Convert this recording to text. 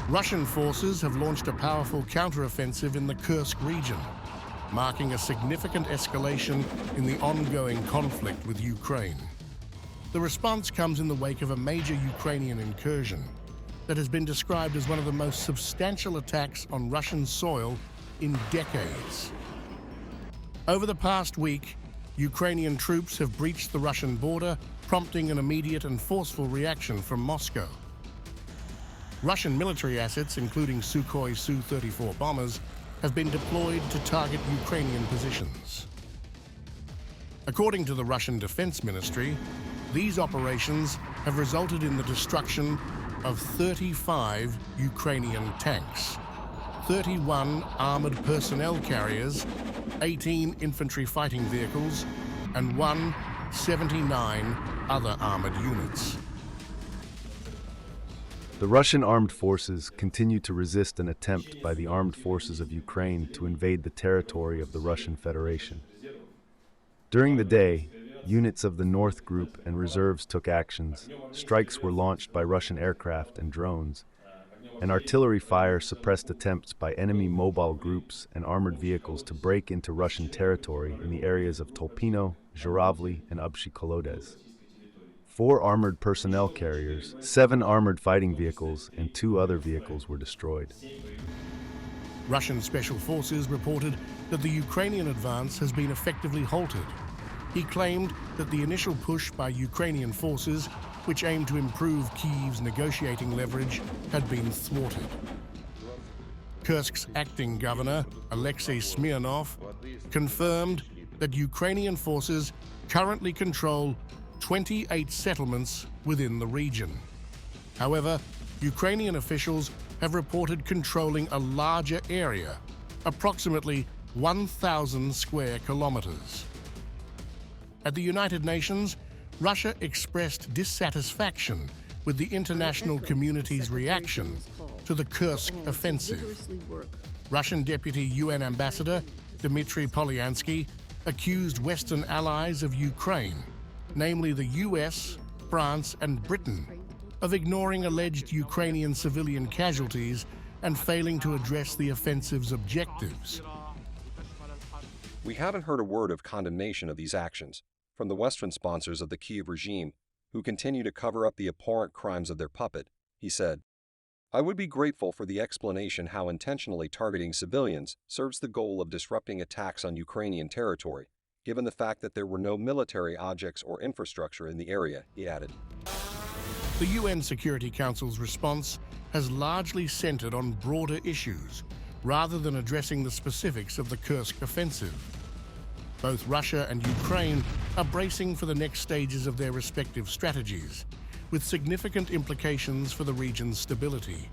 Russian forces have launched a powerful counteroffensive in the Kursk region, marking a significant escalation in the ongoing conflict with Ukraine. The response comes in the wake of a major Ukrainian incursion that has been described as one of the most substantial attacks on Russian soil in decades. Over the past week, Ukrainian troops have breached the Russian border, prompting an immediate and forceful reaction from Moscow. Russian military assets, including Sukhoi Su-34 bombers, have been deployed to target Ukrainian positions. According to the Russian Defense Ministry, these operations have resulted in the destruction of 35 Ukrainian tanks, 31 armored personnel carriers, 18 infantry fighting vehicles, and 179 other armored units. The Russian armed forces continue to resist an attempt by the armed forces of Ukraine to invade the territory of the Russian Federation. During the day, units of the North Group and reserves took actions, strikes were launched by Russian aircraft and drones, and artillery fire suppressed attempts by enemy mobile groups and armored vehicles to break into Russian territory in the areas of Tolpino, Zhuravli, and Ubshi-Kolodez. 4 armored personnel carriers, 7 armored fighting vehicles, and 2 other vehicles were destroyed. Russian special forces reported that the Ukrainian advance has been effectively halted. He claimed that the initial push by Ukrainian forces, which aimed to improve Kyiv's negotiating leverage, had been thwarted. Kursk's acting governor, Alexei Smirnov, confirmed that Ukrainian forces currently control 28 settlements within the region. However, Ukrainian officials have reported controlling a larger area, approximately 1,000 square kilometers. At the United Nations, Russia expressed dissatisfaction with the international community's reaction to the Kursk offensive. Russian Deputy UN Ambassador Dmitry Polyansky accused Western allies of Ukraine, namely the US, France, and Britain, of ignoring alleged Ukrainian civilian casualties and failing to address the offensive's objectives. We haven't heard a word of condemnation of these actions from the Western sponsors of the Kyiv regime, who continue to cover up the abhorrent crimes of their puppet, he said. I would be grateful for the explanation how intentionally targeting civilians serves the goal of disrupting attacks on Ukrainian territory, given the fact that there were no military objects or infrastructure in the area, he added. The UN Security Council's response has largely centered on broader issues, rather than addressing the specifics of the Kursk offensive. Both Russia and Ukraine are bracing for the next stages of their respective strategies, with significant implications for the region's stability.